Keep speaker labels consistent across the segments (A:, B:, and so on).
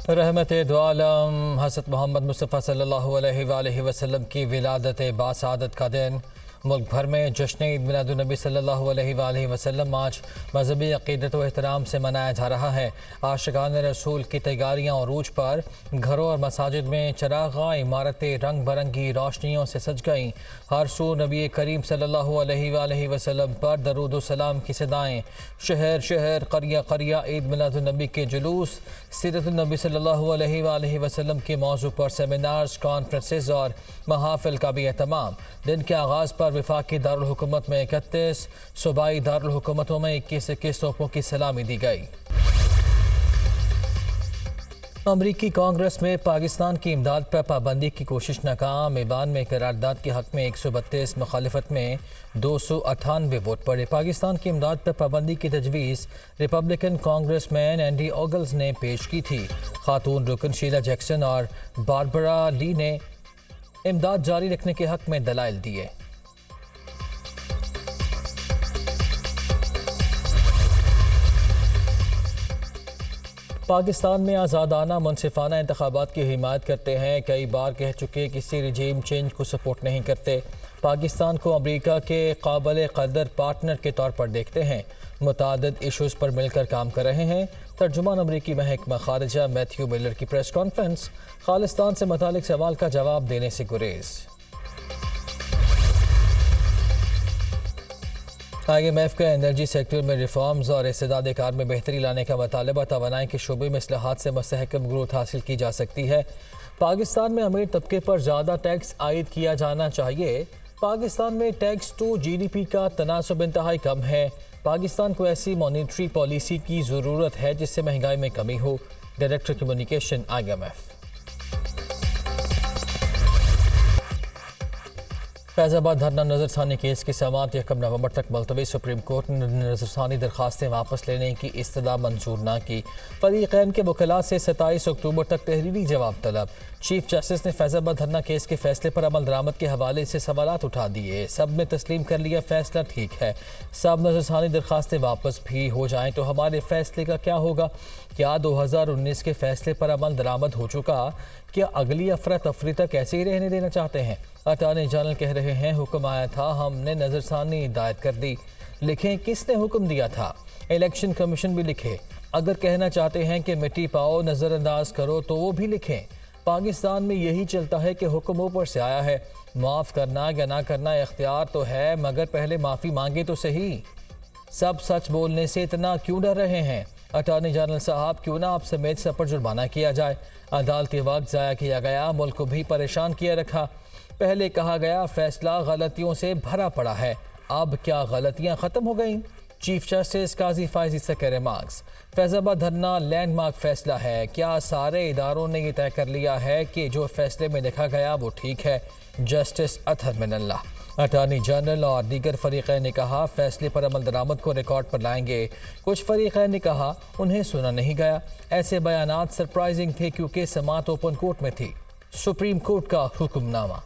A: रहमत दो आलम हज़रत मोहम्मद मुस्तफ़ा सल्लल्लाहु अलैहि वसल्लम की विलादत बासादत का दिन मुल्क भर में जश्न ईद मिलादुन्नबी सल्लल्लाहु अलैहि वसल्लम आज मजहबी अक़ीदत व एहतराम से मनाया जा रहा है। आशिकान रसूल की तैयारियाँ अरूज पर घरों और मसाजिद में चराग़ां इमारतें रंग बिरंगी रोशनियों से सज गईं। हर सू नबी करीम सल्लल्लाहु अलैहि वसल्लम पर दरूद व सलाम की सदाएँ। शहर शहर क़रिया क़रिया ईद मिलादुन्नबी के जुलूस, सीरतुन्नबी सल्लल्लाहु अलैहि वसल्लम के मौजू पर सेमिनार्स, कॉन्फ्रेंसेस और महाफिल का भी एहतमाम। दिन के आगाज़ पर वफाकी दारुल हुकूमत में 31, सूबाई दारुल हुकूमतों में 21 तोपों की सलामी दी गई। अमरीकी कांग्रेस में पाकिस्तान की इमदाद पर पाबंदी की कोशिश नाकाम। ईवान में करारदाद के हक़ में 132, मुखालिफत में 298 वोट पड़े। पाकिस्तान की इमदाद पर पाबंदी की तजवीज़ रिपब्लिकन कांग्रेसमैन एंडी ओगल्स ने पेश की थी। खातून रुकन शीला जैक्सन और बारबरा ली ने इमदाद जारी रखने के हक़ में दलाइल दिए। पाकिस्तान में आज़ादाना मुनसिफाना इंतखाबात की हिमायत करते हैं। कई बार कह चुके किसी रिजीम चेंज को सपोर्ट नहीं करते। पाकिस्तान को अमरीका के काबिल कदर पार्टनर के तौर पर देखते हैं। मुतादिद इशूज़ पर मिलकर काम कर रहे हैं। तर्जुमान अमरीकी महकमा खारिजा मैथ्यू मिलर की प्रेस कॉन्फ्रेंस, खालिस्तान से मुतालिक सवाल का जवाब देने से गुरेज। IMF का एनर्जी सेक्टर में रिफॉर्म्स और इस्तेदाद कार में बेहतरी लाने का मुतालबा। तवानाई के शोबे में इस्लाहात से मुस्तहकम ग्रोथ हासिल की जा सकती है। पाकिस्तान में अमीर तबके पर ज़्यादा टैक्स आयद किया जाना चाहिए। पाकिस्तान में टैक्स टू GDP का तनासब इंतहाई कम है। पाकिस्तान को ऐसी मॉनिटरी पॉलिसी की ज़रूरत है जिससे महंगाई में कमी हो। Director communication IMF। फैज़ाबाद धरना नज़रसानी केस की समाअत 1 नवंबर तक मुलतवी। सुप्रीम कोर्ट ने नज़रसानी दरखास्तें वापस लेने की इस्तदा मंजूर न की। फरीक़ैन के वकला से 27 अक्टूबर तक तहरीरी जवाब तलब। चीफ जस्टिस ने फैज़ाबाद धरना केस के फैसले पर अमल दरामद के हवाले से सवालात उठा दिए। सब ने तस्लीम कर लिया फैसला ठीक है। सब नज़रसानी दरखास्तें वापस भी हो जाएँ तो हमारे फैसले का क्या होगा? क्या 2019 के फैसले पर अमल दरामद हो चुका? क्या अगली अफरा तफरी तक ऐसे ही रहने देना चाहते हैं? अटॉर्नी जनरल कह रहे हैं हुक्म आया था, हमने नज़रसानी हिदायत कर दी। लिखें किसने हुक्म दिया था? इलेक्शन कमीशन भी लिखे। अगर कहना चाहते हैं कि मिट्टी पाओ नज़रअंदाज करो तो वो भी लिखें। पाकिस्तान में यही चलता है कि हुक्म ऊपर से आया है। माफ़ करना या ना करना इख्तियार तो है, मगर पहले माफ़ी मांगे तो सही। सब सच बोलने से इतना क्यों डर रहे हैं? अटॉर्नी जनरल साहब, क्यों ना आप समेत सब पर जुर्माना किया जाए? अदालती वक्त ज़ाया किया गया, मुल्क को भी परेशान किया रखा। पहले कहा गया फैसला गलतियों से भरा पड़ा है, अब क्या गलतियां ख़त्म हो गईं? चीफ जस्टिस काजी फायजी से के रिमार्क्स। फैज़ाबाद धरना लैंडमार्क फैसला है। क्या सारे इदारों ने यह तय कर लिया है कि जो फैसले में लिखा गया वो ठीक है? Justice Athar Minallah. Attorney general और दीगर फरीक़ैन ने कहा फैसले पर अमल दरामद को रिकॉर्ड पर लाएंगे। कुछ फरीक़ैन ने कहा उन्हें सुना नहीं गया। ऐसे बयानात सरप्राइजिंग थे क्योंकि समाअत ओपन कोर्ट में थी। सुप्रीम कोर्ट का हुक्मनामा।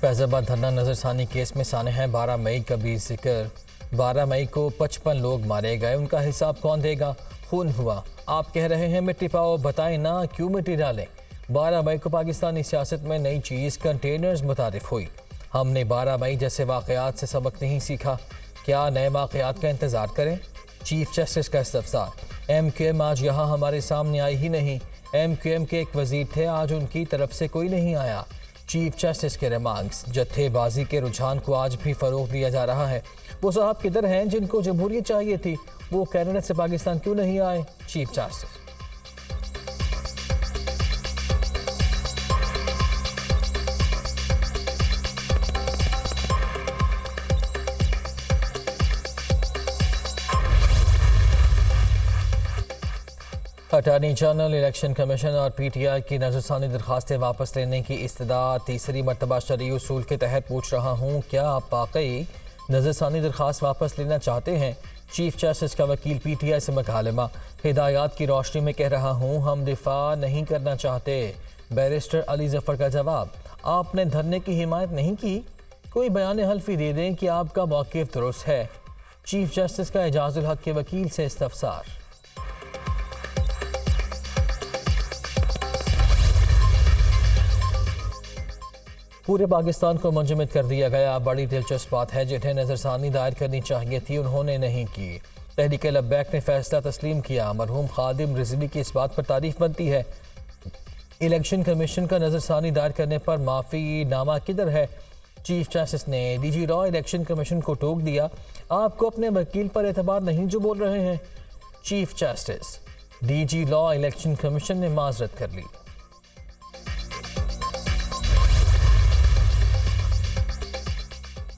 A: फैज़ाबाद धरना नज़रसानी केस में साने हैं 12 मई का भी जिक्र। 12 मई को 55 लोग मारे गए, उनका हिसाब कौन देगा? खून हुआ। आप कह रहे हैं मिट्टी पाओ, बताएं ना क्यों मिट्टी डालें? 12 मई को पाकिस्तानी सियासत में नई चीज़ कंटेनर्स मुतारिफ हुई। हमने 12 मई जैसे वाक़यात से सबक नहीं सीखा? क्या नए वाक़यात का इंतज़ार करें? चीफ जस्टिस का इस्तफ़सार। MQM आज यहाँ हमारे सामने आई ही नहीं। MQM के एक वज़ीर थे, आज उनकी तरफ से कोई नहीं आया। चीफ जस्टिस के रिमार्क्स। जत्थेबाजी के रुझान को आज भी फ़रोग़ दिया जा रहा है। वो साहब किधर हैं जिनको जमहूरियत चाहिए थी? वो कनाडा से पाकिस्तान क्यों नहीं आए? Chief justice. Attorney general, election commission और PTI की नज़रसानी दरखास्तें वापस लेने की इस्तदा तीसरी मरतबा शरई उसूल के तहत पूछ रहा हूँ, क्या आप वाकई नजरसानी दरखास्त वापस लेना चाहते हैं। चीफ जस्टिस का वकील PTI से मकालमा, हिदायत की रोशनी में कह रहा हूँ, हम दिफा नहीं करना चाहते। बैरिस्टर अली जफर का जवाब, आपने धरने की हिमायत नहीं की, कोई बयान हल्फी दे दें कि आपका मौक़िफ़ दुरुस्त है। चीफ जस्टिस का एजाजुल हक के वकील से इस्तफसार। पूरे पाकिस्तान को मुंजमद कर दिया गया। बड़ी दिलचस्प बात है, जिन्हें नजरसानी दायर करनी चाहिए थी उन्होंने नहीं की। तहरीक लब्बैक ने फैसला तस्लीम किया। मरहूम खादिम रिजवी की इस बात पर तारीफ बनती है। इलेक्शन कमीशन का नजरसानी दायर करने पर माफ़ी नामा किधर है? चीफ जस्टिस ने DG लॉ इलेक्शन कमीशन को टोक दिया, आपको अपने वकील पर एतबार नहीं जो बोल रहे हैं। Chief justice, DG law election commission ने माजरत कर ली।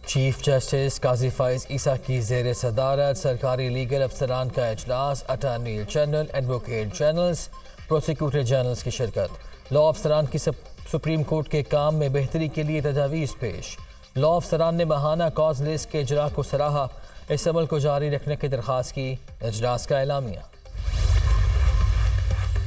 A: चीफ जस्टिस काजी फाइज ईसा की ज़ेर सदारत सरकारी लीगल अफसरान का इजलास, attorney general, advocate generals, prosecutor generals की शिरकत। लॉ अफसरान की सुप्रीम कोर्ट के काम में बेहतरी के लिए तजावीज़ पेश। लॉ अफसरान ने बहाना कॉज लिस्ट के इजरा को सराहा, इस अमल को जारी रखने की दरख्वास्त की। इजलास का एलामिया।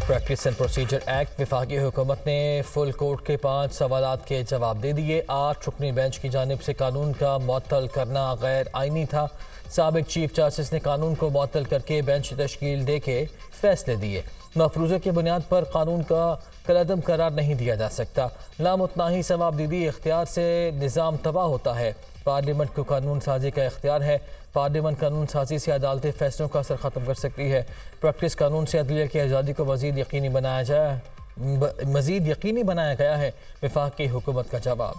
A: प्रैक्टिस एंड प्रोसीजर एक्ट, वफाकी हुकूमत ने फुल कोर्ट के 5 सवालात के जवाब दे दिए। 8 रुकनी बेंच की जानिब से कानून का मुअत्तल करना गैर आइनी था। साबिक चीफ जस्टिस ने कानून को मुअत्तल करके बेंच तश्कील दे के फैसले दिए। मफरूज़े की बुनियाद पर कानून का कलअदम करार नहीं दिया जा सकता। लामुतनाही सवाबदीदी इख्तियार से निज़ाम तबाह होता है। पार्लियामेंट को कानून साजी का इख्तियार है। पार्लियामेंट कानून साजी से अदालती फैसलों का असर ख़त्म कर सकती है। प्रैक्टिस कानून से अदलिया की आज़ादी को मज़ीद यकीनी बनाया गया है। वफाकी हुकूमत का जवाब।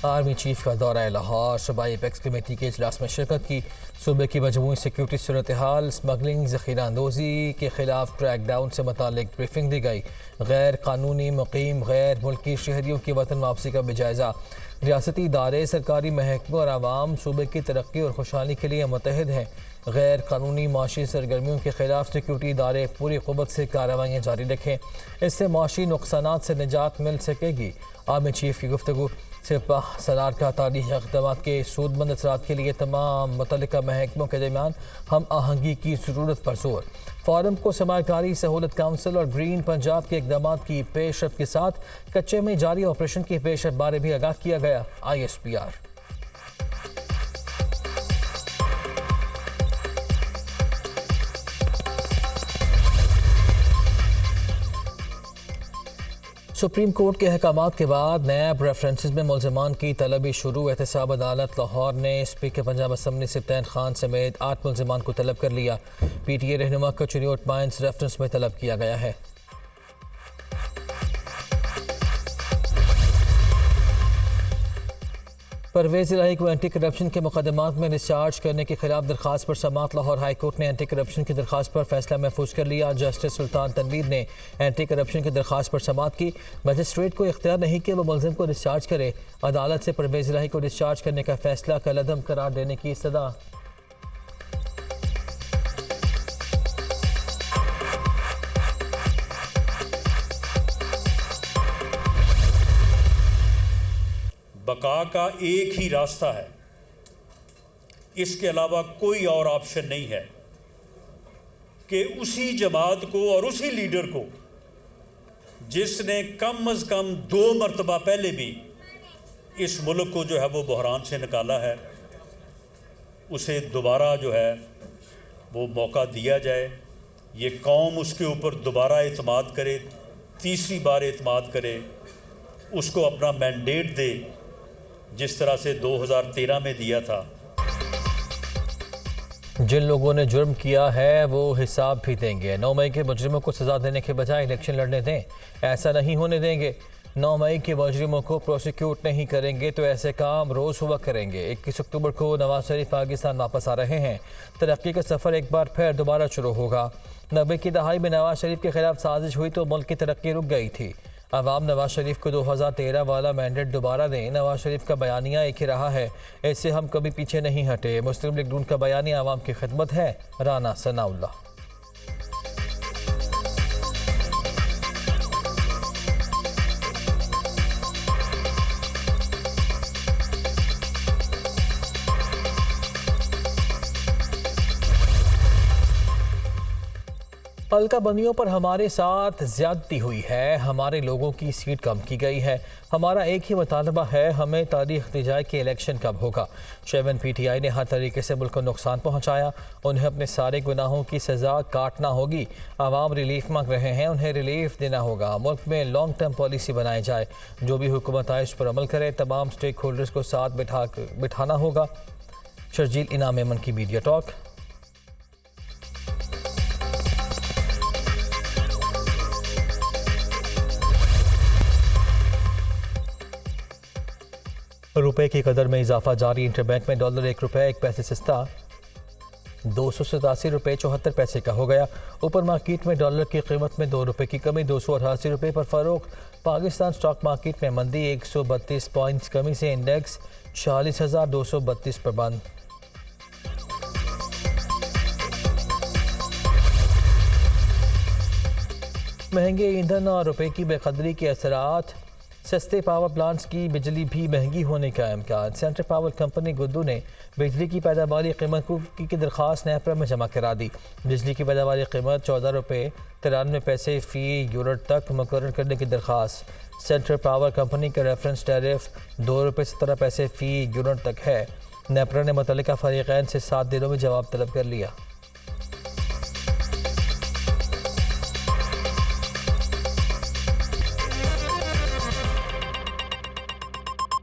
A: आर्मी चीफ का दौरा लाहौर, सूबाई एपेक्स कमेटी के इजलास में शिरकत की। सूबे की मजमूई सिक्योरिटी सूरत हाल, स्मगलिंग, ज़ख़ीरा अंदोज़ी के खिलाफ क्रैक डाउन से मुतालिक ब्रीफिंग दी गई। गैर कानूनी मुकीम गैर मुल्की शहरियों की वतन वापसी का भी जायज़ा। रियासती इदारे, सरकारी महकमे और आवाम सूबे की तरक्की और खुशहाली के लिए मुतहद हैं। गैर कानूनी माशी सरगर्मियों के खिलाफ सिक्योरिटी इदारे पूरी क़ुव्वत से कार्रवाइयाँ जारी रखें, इससे माशी नुकसानात से निजात मिल सकेगी। आर्मी चीफ की गुफ्तगू। सिपाह सलार का तारीख़ी इक़दाम के सूदमंद असरात के लिए तमाम मुतल्लिका महकमों के दरमियान हम आहंगी की ज़रूरत पर जोर। फोरम को सरमाकारी सहूलत काउंसिल और ग्रीन पंजाब के इक़दाम की पेशरफ के साथ कच्चे में जारी ऑपरेशन की पेशरफ बारे भी आगाह किया गया। ISPR। सुप्रीम कोर्ट के अहकामात के बाद नैब रेफरेंसेस में मुलजमान की तलबी शुरू। एहतसाब अदालत लाहौर ने स्पीकर पंजाब असम्बली सिप्तान खान समेत 8 मुलजमान को तलब कर लिया। PTA रहनुमा को चिरियोट माइंस रेफरेंस में तलब किया गया है। परवेज़ इलाही को एंटी करप्शन के मुकदमात में डिस्चार्ज करने के खिलाफ दरखास्त पर समात। लाहौर हाई कोर्ट ने एंटी करप्शन की दरखास्त पर फैसला महफूज कर लिया। जस्टिस सुल्तान तनवीर ने एंटी करप्शन की दरखास्त पर समात की। मजिस्ट्रेट को इख्तियार नहीं कि वह मुलजिम को डिस्चार्ज करे। अदालत से परवेज़ इलाही को डिस्चार्ज करने का फैसला कलअदम करार देने की सदा।
B: बका का एक ही रास्ता है, इसके अलावा कोई और ऑप्शन नहीं है कि उसी जमात को और उसी लीडर को जिसने कम अज़ कम 2 मरतबा पहले भी इस मुल्क को जो है वो बहरान से निकाला है, उसे दोबारा जो है वो मौका दिया जाए। ये कौम उसके ऊपर दोबारा एतमाद करे, तीसरी बार एतमाद करे, उसको अपना मैंडेट दे जिस तरह से 2013 में दिया था।
A: जिन लोगों ने जुर्म किया है वो हिसाब भी देंगे। 9 मई के मुजरिमों को सजा देने के बजाय इलेक्शन लड़ने दें, ऐसा नहीं होने देंगे। 9 मई के मुजरिमों को प्रोसिक्यूट नहीं करेंगे तो ऐसे काम रोज़ हुआ करेंगे। 21 अक्टूबर को नवाज शरीफ पाकिस्तान वापस आ रहे हैं। तरक्की का सफ़र एक बार फिर दोबारा शुरू होगा। 90 की दहाई में नवाज शरीफ के खिलाफ साजिश हुई तो मुल्क की तरक्की रुक गई थी। अवाम नवाज शरीफ को 2013 वाला मैंडेट दोबारा दें। नवाज शरीफ का बयानिया एक ही रहा है, इससे हम कभी पीछे नहीं हटे। मुस्लिम लीग नून का बयानिया अवाम की खिदमत है। राना सनाउल्लाह। हल्का बंदियों पर हमारे साथ ज्यादती हुई है, हमारे लोगों की सीट कम की गई है। हमारा एक ही मुतालबा है, हमें तारीख दी जाए कि इलेक्शन कब होगा। चेयरमैन PTI ने हर तरीके से मुल्क को नुकसान पहुंचाया, उन्हें अपने सारे गुनाहों की सज़ा काटना होगी। आवाम रिलीफ मांग रहे हैं, उन्हें रिलीफ देना होगा। मुल्क में लॉन्ग टर्म पॉलिसी बनाई जाए, जो भी हुकूमत आए उस पर अमल करे। तमाम स्टेक होल्डर्स को साथ बिठाना होगा। शर्जील इनाम एमन की मीडिया टॉक। रुपए की कदर में इजाफा जारी, इंटरबैंक में डॉलर ₹1 सस्ता 287 रुपये 74 पैसे का हो गया। ऊपर मार्केट में डॉलर की कीमत में ₹2 की कमी, 288 रुपये पर फरोख्त। पाकिस्तान स्टॉक मार्केट में मंदी, 132 पॉइंट्स कमी से इंडेक्स 40,232 पर बंद। महंगे ईंधन और रुपए की बेकदरी के असरात, सस्ते पावर प्लांट्स की बिजली भी महंगी होने का इम्कान। सेंट्रल पावर कंपनी गुद्दू ने बिजली की पैदावारी कीमत की दरख्वास्त नेपरा में जमा करा दी। बिजली की पैदावारी कीमत ₹14.93 फ़ी यूनिट तक मुकर्रर करने की दरख्वास्त। सेंट्रल पावर कंपनी का रेफरेंस टैरिफ ₹2.17 फ़ी यूनिट तक है। नेपरा ने मुतल्लिका फरीक़ैन से 7 दिनों में जवाब तलब कर लिया।